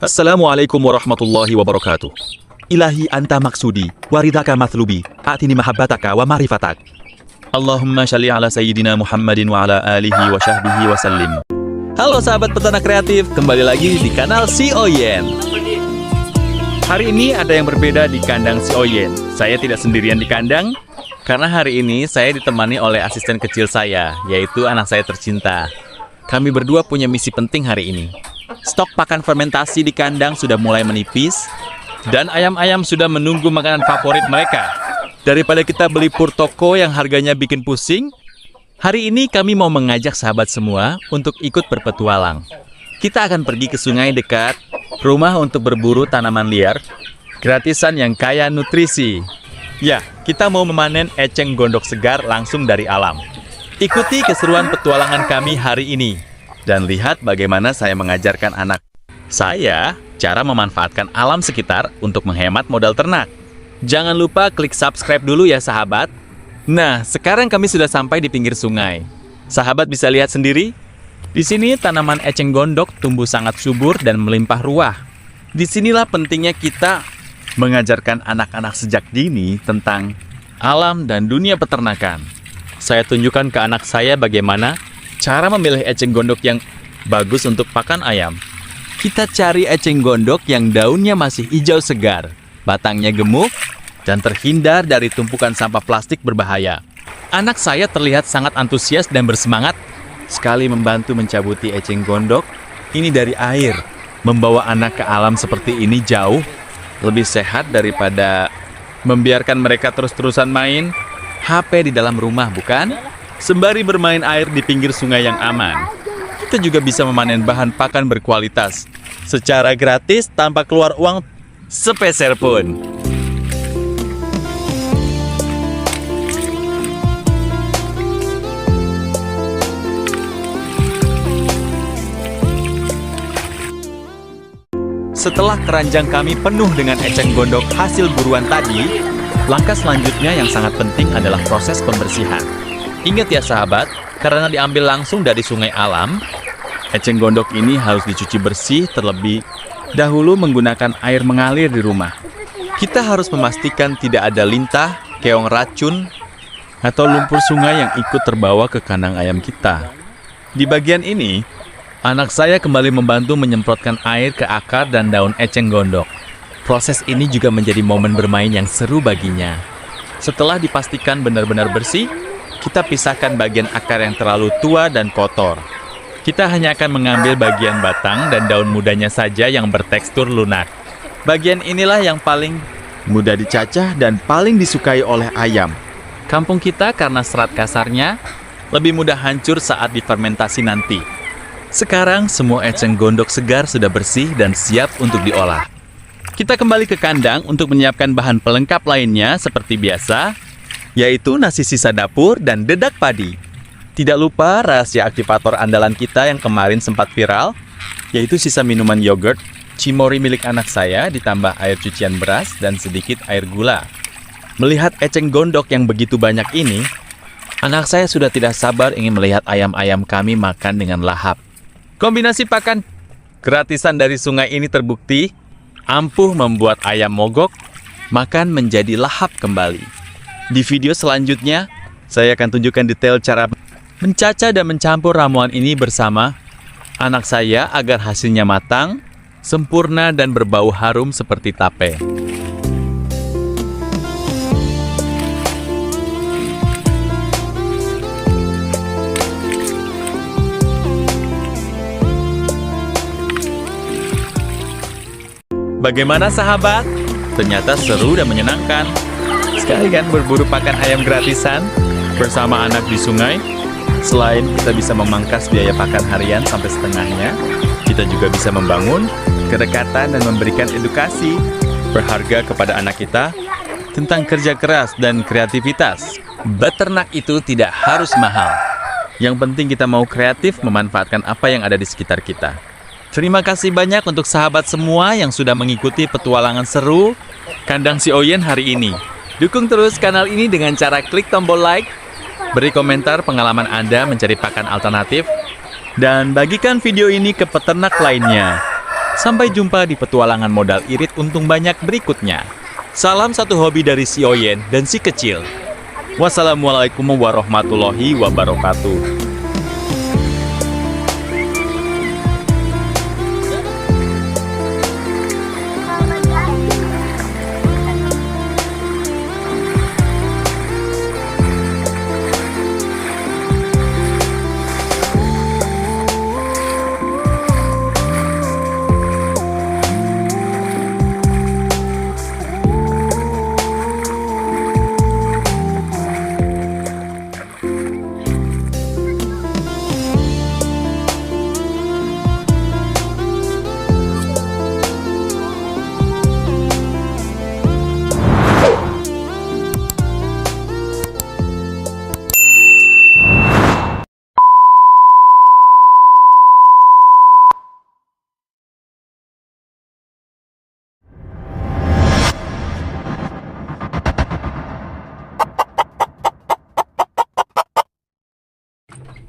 Assalamualaikum warahmatullahi wabarakatuh. Ilahi anta maksudi, waridaka mathlubi, atini mahabbataka wa marifatak. Allahumma shalli ala sayyidina Muhammadin wa ala alihi wa sahbihi wa sallim. Halo sahabat peternak kreatif, kembali lagi di kanal Si Oyen. Hari ini ada yang berbeda di kandang Si Oyen. Saya tidak sendirian di kandang, karena hari ini saya ditemani oleh asisten kecil saya, yaitu anak saya tercinta. Kami berdua punya misi penting hari ini. Stok pakan fermentasi di kandang sudah mulai menipis, dan ayam-ayam sudah menunggu makanan favorit mereka. Daripada kita beli pur toko yang harganya bikin pusing, hari ini kami mau mengajak sahabat semua untuk ikut berpetualang. Kita akan pergi ke sungai dekat rumah untuk berburu tanaman liar, gratisan yang kaya nutrisi. Ya, kita mau memanen eceng gondok segar langsung dari alam. Ikuti keseruan petualangan kami hari ini. Dan lihat bagaimana saya mengajarkan anak saya cara memanfaatkan alam sekitar untuk menghemat modal ternak. Jangan lupa klik subscribe dulu ya sahabat. Nah, sekarang kami sudah sampai di pinggir sungai. Sahabat bisa lihat sendiri. Di sini tanaman eceng gondok tumbuh sangat subur dan melimpah ruah. Disinilah pentingnya kita mengajarkan anak-anak sejak dini tentang alam dan dunia peternakan. Saya tunjukkan ke anak saya bagaimana cara memilih eceng gondok yang bagus untuk pakan ayam. Kita cari eceng gondok yang daunnya masih hijau segar, batangnya gemuk, dan terhindar dari tumpukan sampah plastik berbahaya. Anak saya terlihat sangat antusias dan bersemangat sekali membantu mencabuti eceng gondok ini dari air. Membawa anak ke alam seperti ini jauh lebih sehat daripada membiarkan mereka terus-terusan main HP di dalam rumah, bukan? Sembari bermain air di pinggir sungai yang aman, kita juga bisa memanen bahan pakan berkualitas secara gratis tanpa keluar uang sepeser pun. Setelah keranjang kami penuh dengan eceng gondok hasil buruan tadi, langkah selanjutnya yang sangat penting adalah proses pembersihan. Ingat ya sahabat, karena diambil langsung dari sungai alam, eceng gondok ini harus dicuci bersih terlebih dahulu menggunakan air mengalir di rumah. Kita harus memastikan tidak ada lintah, keong racun, atau lumpur sungai yang ikut terbawa ke kandang ayam kita. Di bagian ini, anak saya kembali membantu menyemprotkan air ke akar dan daun eceng gondok. Proses ini juga menjadi momen bermain yang seru baginya. Setelah dipastikan benar-benar bersih, kita pisahkan bagian akar yang terlalu tua dan kotor. Kita hanya akan mengambil bagian batang dan daun mudanya saja yang bertekstur lunak. Bagian inilah yang paling mudah dicacah dan paling disukai oleh ayam. Kampung kita karena serat kasarnya lebih mudah hancur saat difermentasi nanti. Sekarang semua eceng gondok segar sudah bersih dan siap untuk diolah. Kita kembali ke kandang untuk menyiapkan bahan pelengkap lainnya seperti biasa, yaitu nasi sisa dapur dan dedak padi. Tidak lupa rahasia aktivator andalan kita yang kemarin sempat viral, yaitu sisa minuman yogurt Cimory milik anak saya ditambah air cucian beras dan sedikit air gula. Melihat eceng gondok yang begitu banyak ini, anak saya sudah tidak sabar ingin melihat ayam-ayam kami makan dengan lahap. Kombinasi pakan gratisan dari sungai ini terbukti ampuh membuat ayam mogok makan menjadi lahap kembali. Di video selanjutnya, saya akan tunjukkan detail cara mencacah dan mencampur ramuan ini bersama anak saya agar hasilnya matang, sempurna dan berbau harum seperti tape. Bagaimana sahabat? Ternyata seru dan menyenangkan. Sekali kan berburu pakan ayam gratisan bersama anak di sungai. Selain kita bisa memangkas biaya pakan harian sampai setengahnya, kita juga bisa membangun kedekatan dan memberikan edukasi berharga kepada anak kita tentang kerja keras dan kreativitas. Beternak itu tidak harus mahal. Yang penting kita mau kreatif memanfaatkan apa yang ada di sekitar kita. Terima kasih banyak untuk sahabat semua yang sudah mengikuti petualangan seru kandang Si Oyen hari ini. Dukung terus kanal ini dengan cara klik tombol like, beri komentar pengalaman Anda mencari pakan alternatif, dan bagikan video ini ke peternak lainnya. Sampai jumpa di petualangan modal irit untung banyak berikutnya. Salam satu hobi dari si Oyen dan si kecil. Wassalamualaikum warahmatullahi wabarakatuh.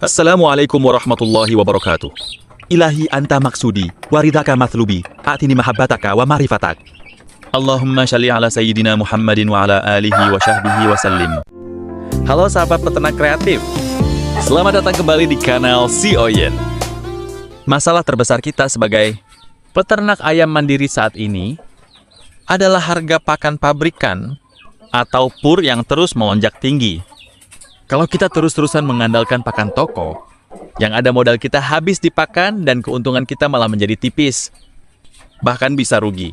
Assalamualaikum warahmatullahi wabarakatuh. Ilahi anta maksudi, waridaka mathlubi, a'tini mahabbataka wa marifatak. Allahumma shalli ala sayyidina Muhammadin wa ala alihi wa sahbihi wa sallim. Halo sahabat peternak kreatif. Selamat datang kembali di kanal Si Oyen. Masalah terbesar kita sebagai peternak ayam mandiri saat ini adalah harga pakan pabrikan atau pur yang terus melonjak tinggi. Kalau kita terus-terusan mengandalkan pakan toko, yang ada modal kita habis dipakan dan keuntungan kita malah menjadi tipis, bahkan bisa rugi.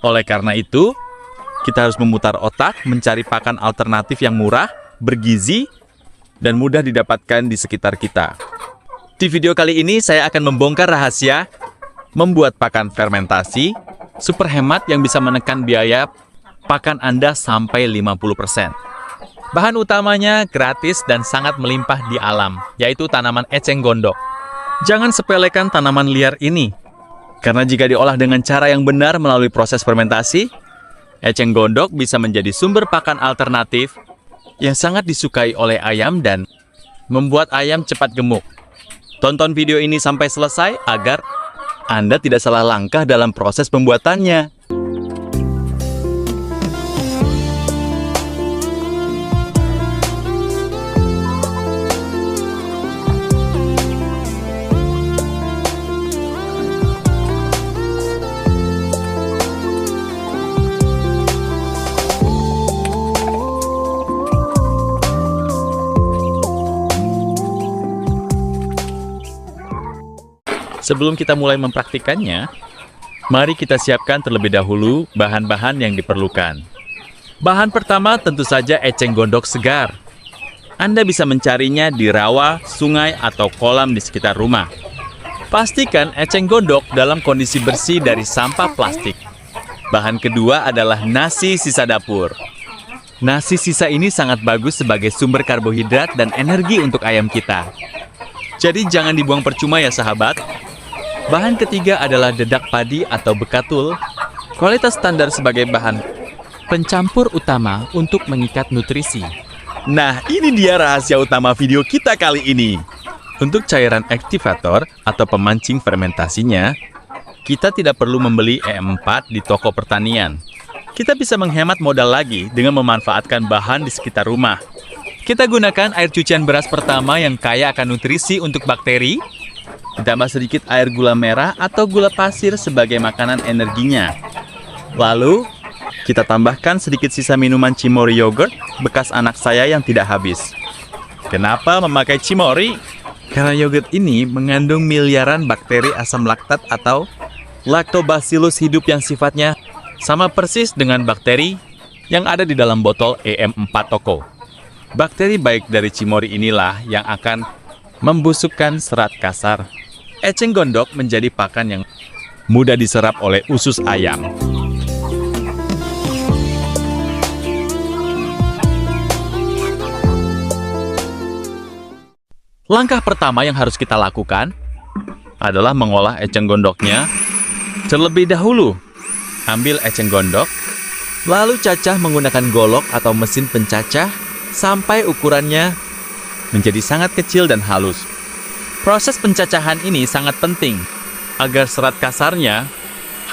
Oleh karena itu, kita harus memutar otak mencari pakan alternatif yang murah, bergizi, dan mudah didapatkan di sekitar kita. Di video kali ini saya akan membongkar rahasia membuat pakan fermentasi super hemat yang bisa menekan biaya pakan Anda sampai 50%. Bahan utamanya gratis dan sangat melimpah di alam, yaitu tanaman eceng gondok. Jangan sepelekan tanaman liar ini, karena jika diolah dengan cara yang benar melalui proses fermentasi, eceng gondok bisa menjadi sumber pakan alternatif yang sangat disukai oleh ayam dan membuat ayam cepat gemuk. Tonton video ini sampai selesai agar Anda tidak salah langkah dalam proses pembuatannya. Sebelum kita mulai mempraktikannya, mari kita siapkan terlebih dahulu bahan-bahan yang diperlukan. Bahan pertama tentu saja eceng gondok segar. Anda bisa mencarinya di rawa, sungai, atau kolam di sekitar rumah. Pastikan eceng gondok dalam kondisi bersih dari sampah plastik. Bahan kedua adalah nasi sisa dapur. Nasi sisa ini sangat bagus sebagai sumber karbohidrat dan energi untuk ayam kita. Jadi jangan dibuang percuma ya sahabat. Bahan ketiga adalah dedak padi atau bekatul, kualitas standar sebagai bahan pencampur utama untuk mengikat nutrisi. Nah, ini dia rahasia utama video kita kali ini. Untuk cairan aktivator atau pemancing fermentasinya, kita tidak perlu membeli E4 di toko pertanian. Kita bisa menghemat modal lagi dengan memanfaatkan bahan di sekitar rumah. Kita gunakan air cucian beras pertama yang kaya akan nutrisi untuk bakteri, ditambah sedikit air gula merah atau gula pasir sebagai makanan energinya. Lalu, kita tambahkan sedikit sisa minuman Cimory yogurt bekas anak saya yang tidak habis. Kenapa memakai Cimory? Karena yogurt ini mengandung miliaran bakteri asam laktat atau lactobacillus hidup yang sifatnya sama persis dengan bakteri yang ada di dalam botol EM4 toko. Bakteri baik dari Cimory inilah yang akan membusukkan serat kasar. Eceng gondok menjadi pakan yang mudah diserap oleh usus ayam. Langkah pertama yang harus kita lakukan adalah mengolah eceng gondoknya terlebih dahulu. Ambil eceng gondok, lalu cacah menggunakan golok atau mesin pencacah sampai ukurannya menjadi sangat kecil dan halus. Proses pencacahan ini sangat penting agar serat kasarnya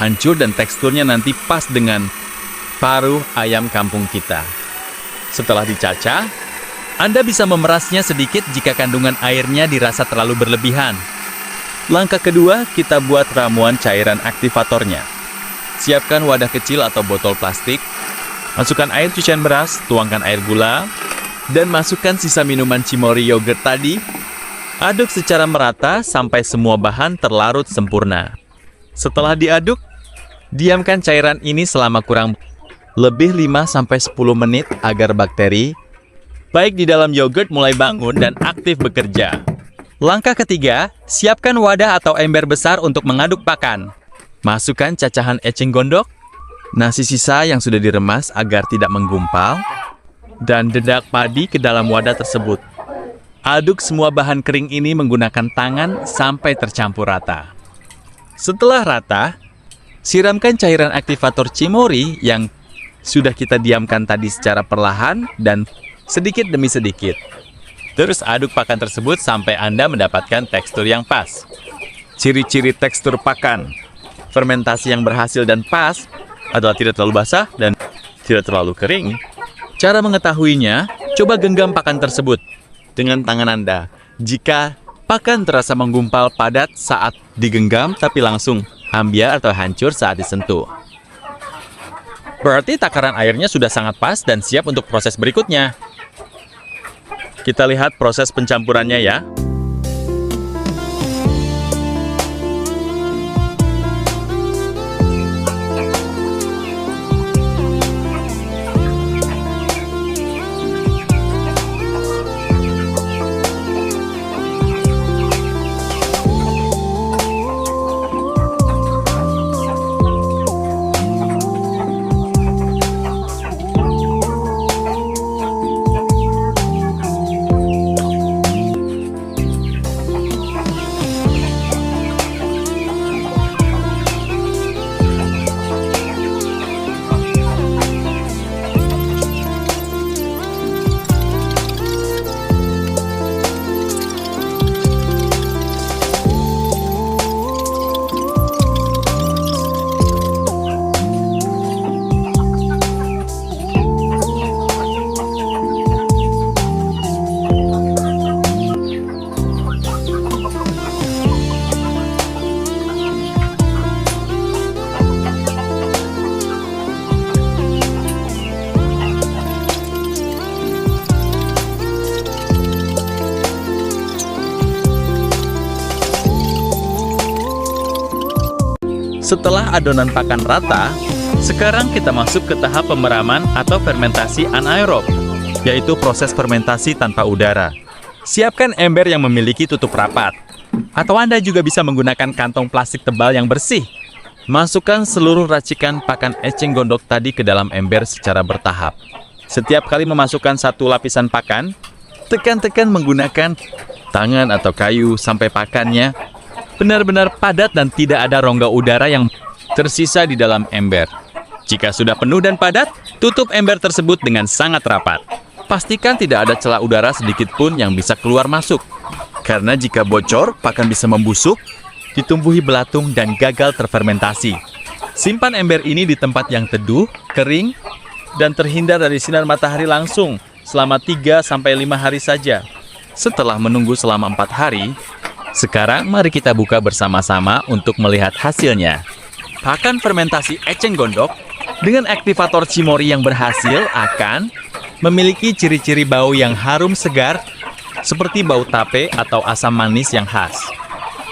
hancur dan teksturnya nanti pas dengan paruh ayam kampung kita. Setelah dicacah, Anda bisa memerasnya sedikit jika kandungan airnya dirasa terlalu berlebihan. Langkah kedua, kita buat ramuan cairan aktivatornya. Siapkan wadah kecil atau botol plastik, masukkan air cucian beras, tuangkan air gula, dan masukkan sisa minuman Cimory yogurt tadi. Aduk secara merata sampai semua bahan terlarut sempurna. Setelah diaduk, diamkan cairan ini selama kurang lebih 5-10 menit agar bakteri baik di dalam yogurt mulai bangun dan aktif bekerja. Langkah ketiga, siapkan wadah atau ember besar untuk mengaduk pakan. Masukkan cacahan eceng gondok, nasi sisa yang sudah diremas agar tidak menggumpal, dan dedak padi ke dalam wadah tersebut. Aduk semua bahan kering ini menggunakan tangan sampai tercampur rata. Setelah rata, siramkan cairan aktivator Cimory yang sudah kita diamkan tadi secara perlahan dan sedikit demi sedikit. Terus aduk pakan tersebut sampai Anda mendapatkan tekstur yang pas. Ciri-ciri tekstur pakan, fermentasi yang berhasil dan pas adalah tidak terlalu basah dan tidak terlalu kering. Cara mengetahuinya, coba genggam pakan tersebut dengan tangan Anda. Jika pakan terasa menggumpal padat saat digenggam tapi langsung ambiar atau hancur saat disentuh, berarti takaran airnya sudah sangat pas dan siap untuk proses berikutnya. Kita lihat proses pencampurannya ya. Setelah adonan pakan rata, sekarang kita masuk ke tahap pemeraman atau fermentasi anaerob, yaitu proses fermentasi tanpa udara. Siapkan ember yang memiliki tutup rapat, atau Anda juga bisa menggunakan kantong plastik tebal yang bersih. Masukkan seluruh racikan pakan eceng gondok tadi ke dalam ember secara bertahap. Setiap kali memasukkan satu lapisan pakan, tekan-tekan menggunakan tangan atau kayu sampai pakannya benar-benar padat dan tidak ada rongga udara yang tersisa di dalam ember. Jika sudah penuh dan padat, tutup ember tersebut dengan sangat rapat. Pastikan tidak ada celah udara sedikit pun yang bisa keluar masuk. Karena jika bocor, pakan bisa membusuk, ditumbuhi belatung dan gagal terfermentasi. Simpan ember ini di tempat yang teduh, kering, dan terhindar dari sinar matahari langsung selama 3-5 hari saja. Setelah menunggu selama 4 hari, sekarang mari kita buka bersama-sama untuk melihat hasilnya. Pakan fermentasi eceng gondok dengan aktivator Cimory yang berhasil akan memiliki ciri-ciri bau yang harum segar seperti bau tape atau asam manis yang khas.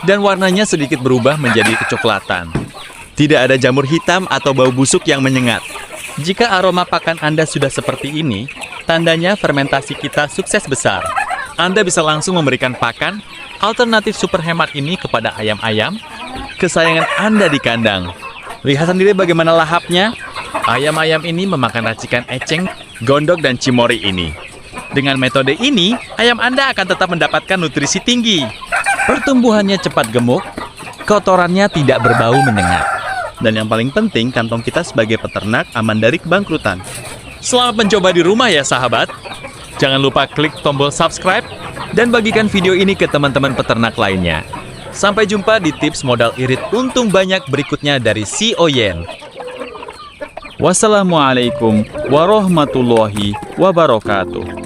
Dan warnanya sedikit berubah menjadi kecoklatan. Tidak ada jamur hitam atau bau busuk yang menyengat. Jika aroma pakan Anda sudah seperti ini, tandanya fermentasi kita sukses besar. Anda bisa langsung memberikan pakan alternatif super hemat ini kepada ayam-ayam kesayangan Anda di kandang. Lihat sendiri bagaimana lahapnya. Ayam-ayam ini memakan racikan eceng, gondok, dan Cimory ini. Dengan metode ini, ayam Anda akan tetap mendapatkan nutrisi tinggi. Pertumbuhannya cepat gemuk, kotorannya tidak berbau menyengat. Dan yang paling penting, kantong kita sebagai peternak aman dari kebangkrutan. Selamat mencoba di rumah ya sahabat. Jangan lupa klik tombol subscribe dan bagikan video ini ke teman-teman peternak lainnya. Sampai jumpa di tips modal irit untung banyak berikutnya dari si Oyen. Wassalamualaikum warahmatullahi wabarakatuh.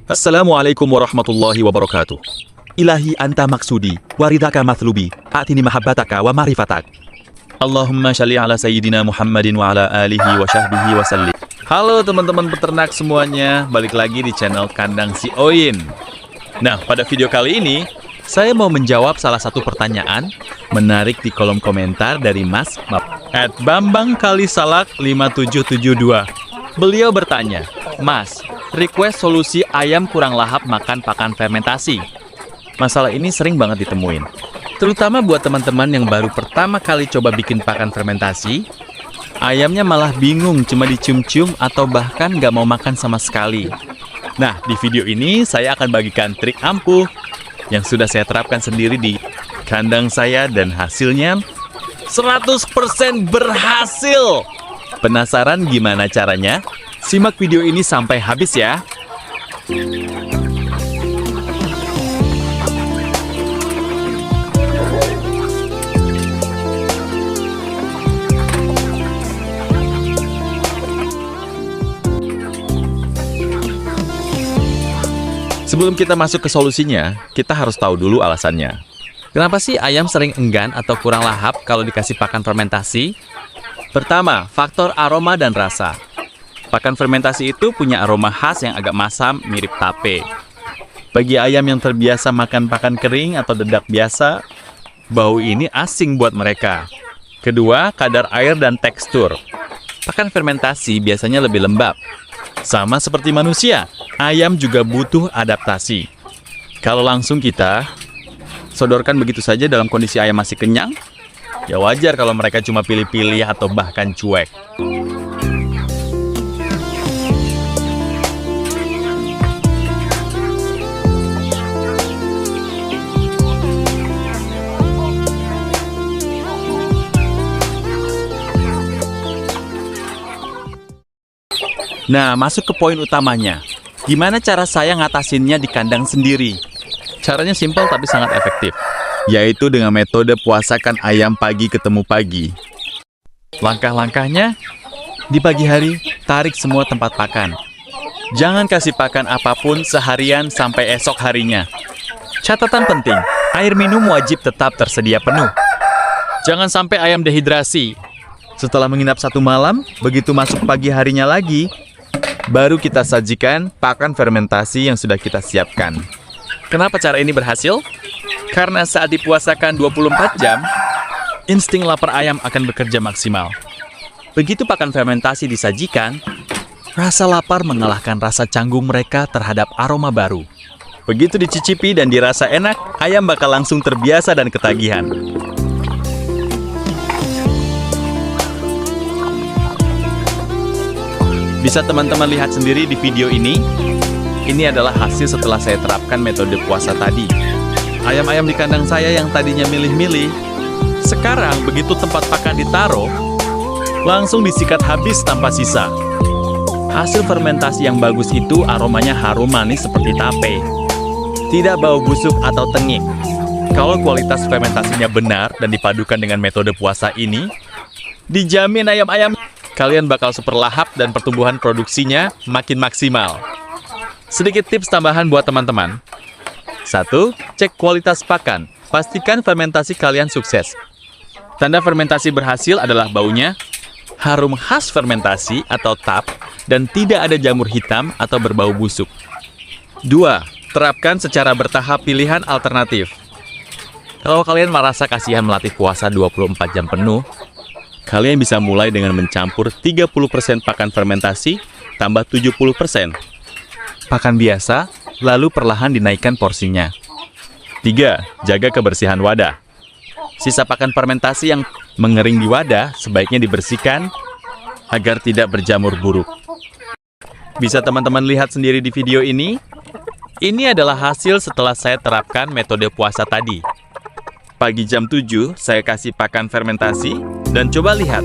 Assalamualaikum warahmatullahi wabarakatuh. Ilahi anta maksudi, waridaka mathlubi, atini mahabbataka wa marifatak. Allahumma shalli ala sayyidina Muhammadin wa ala alihi wa sahbihi wa sallim. Halo teman-teman peternak semuanya, balik lagi di channel Kandang Si Oyen. Nah, pada video kali ini, saya mau menjawab salah satu pertanyaan menarik di kolom komentar dari Mas @bambangkalisalak5772. Beliau bertanya, "Mas, request solusi ayam kurang lahap makan pakan fermentasi." Masalah ini sering banget ditemuin, terutama buat teman-teman yang baru pertama kali coba bikin pakan fermentasi. Ayamnya malah bingung, cuma dicium-cium atau bahkan nggak mau makan sama sekali. Nah, di video ini saya akan bagikan trik ampuh yang sudah saya terapkan sendiri di kandang saya dan hasilnya 100% berhasil. Penasaran gimana caranya? Simak video ini sampai habis ya. Sebelum kita masuk ke solusinya, kita harus tahu dulu alasannya. Kenapa sih ayam sering enggan atau kurang lahap kalau dikasih pakan fermentasi? Pertama, faktor aroma dan rasa. Pakan fermentasi itu punya aroma khas yang agak masam, mirip tape. Bagi ayam yang terbiasa makan pakan kering atau dedak biasa, bau ini asing buat mereka. Kedua, kadar air dan tekstur. Pakan fermentasi biasanya lebih lembab. Sama seperti manusia, ayam juga butuh adaptasi. Kalau langsung kita sodorkan begitu saja dalam kondisi ayam masih kenyang, ya wajar kalau mereka cuma pilih-pilih atau bahkan cuek. Nah, masuk ke poin utamanya. Gimana cara saya ngatasinnya di kandang sendiri? Caranya simpel tapi sangat efektif, yaitu dengan metode puasakan ayam pagi ketemu pagi. Langkah-langkahnya, di pagi hari, tarik semua tempat pakan. Jangan kasih pakan apapun seharian sampai esok harinya. Catatan penting, air minum wajib tetap tersedia penuh. Jangan sampai ayam dehidrasi. Setelah menginap 1 malam, begitu masuk pagi harinya lagi, baru kita sajikan pakan fermentasi yang sudah kita siapkan. Kenapa cara ini berhasil? Karena saat dipuasakan 24 jam, insting lapar ayam akan bekerja maksimal. Begitu pakan fermentasi disajikan, rasa lapar mengalahkan rasa canggung mereka terhadap aroma baru. Begitu dicicipi dan dirasa enak, ayam bakal langsung terbiasa dan ketagihan. Bisa teman-teman lihat sendiri di video ini. Ini adalah hasil setelah saya terapkan metode puasa tadi. Ayam-ayam di kandang saya yang tadinya milih-milih, sekarang begitu tempat pakan ditaruh, langsung disikat habis tanpa sisa. Hasil fermentasi yang bagus itu aromanya harum manis seperti tape. Tidak bau busuk atau tengik. Kalau kualitas fermentasinya benar dan dipadukan dengan metode puasa ini, dijamin ayam-ayam kalian bakal super lahap dan pertumbuhan produksinya makin maksimal. Sedikit tips tambahan buat teman-teman. 1. Cek kualitas pakan. Pastikan fermentasi kalian sukses. Tanda fermentasi berhasil adalah baunya, harum khas fermentasi atau tap, dan tidak ada jamur hitam atau berbau busuk. 2. Terapkan secara bertahap pilihan alternatif. Kalau kalian merasa kasihan melatih puasa 24 jam penuh, kalian bisa mulai dengan mencampur 30% pakan fermentasi tambah 70% pakan biasa, lalu perlahan dinaikkan porsinya. 3. Jaga kebersihan wadah. Sisa pakan fermentasi yang mengering di wadah sebaiknya dibersihkan agar tidak berjamur buruk. Bisa teman-teman lihat sendiri di video ini. Ini adalah hasil setelah saya terapkan metode puasa tadi. Pagi jam 7, saya kasih pakan fermentasi, dan coba lihat.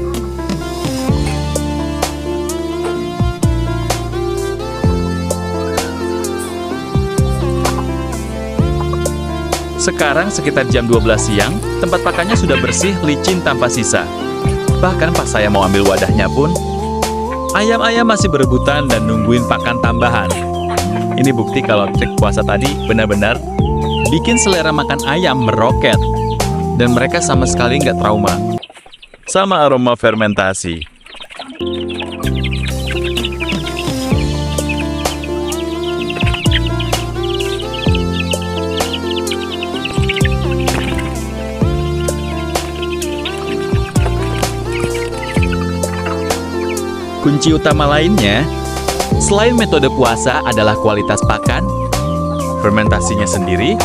Sekarang sekitar jam 12 siang, tempat pakannya sudah bersih, licin tanpa sisa. Bahkan pas saya mau ambil wadahnya pun, ayam-ayam masih berebutan dan nungguin pakan tambahan. Ini bukti kalau trik puasa tadi benar-benar bikin selera makan ayam meroket. Dan mereka sama sekali nggak trauma. Sama aroma fermentasi. Kunci utama lainnya, selain metode puasa adalah kualitas pakan, fermentasinya sendiri.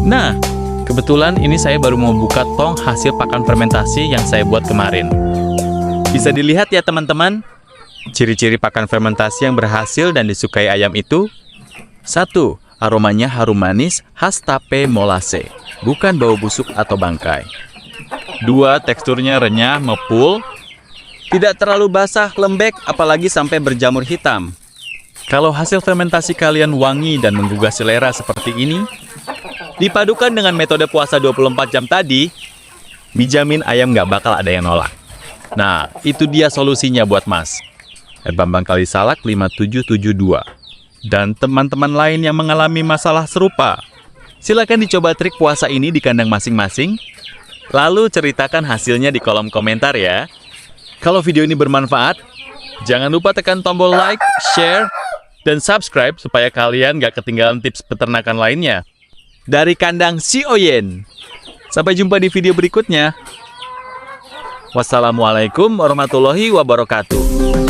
Nah, kebetulan ini saya baru mau buka tong hasil pakan fermentasi yang saya buat kemarin. Bisa dilihat ya teman-teman, ciri-ciri pakan fermentasi yang berhasil dan disukai ayam itu. 1. Aromanya harum manis khas tape molase, bukan bau busuk atau bangkai. 2. Teksturnya renyah, mepul, tidak terlalu basah, lembek, apalagi sampai berjamur hitam. Kalau hasil fermentasi kalian wangi dan menggugah selera seperti ini, dipadukan dengan metode puasa 24 jam tadi, dijamin ayam nggak bakal ada yang nolak. Nah, itu dia solusinya buat Mas Bambang Kalisalak 5772. Dan teman-teman lain yang mengalami masalah serupa, silakan dicoba trik puasa ini di kandang masing-masing, lalu ceritakan hasilnya di kolom komentar ya. Kalau video ini bermanfaat, jangan lupa tekan tombol like, share, dan subscribe supaya kalian nggak ketinggalan tips peternakan lainnya. Dari kandang Si Oyen. Sampai jumpa di video berikutnya. Wassalamualaikum warahmatullahi wabarakatuh.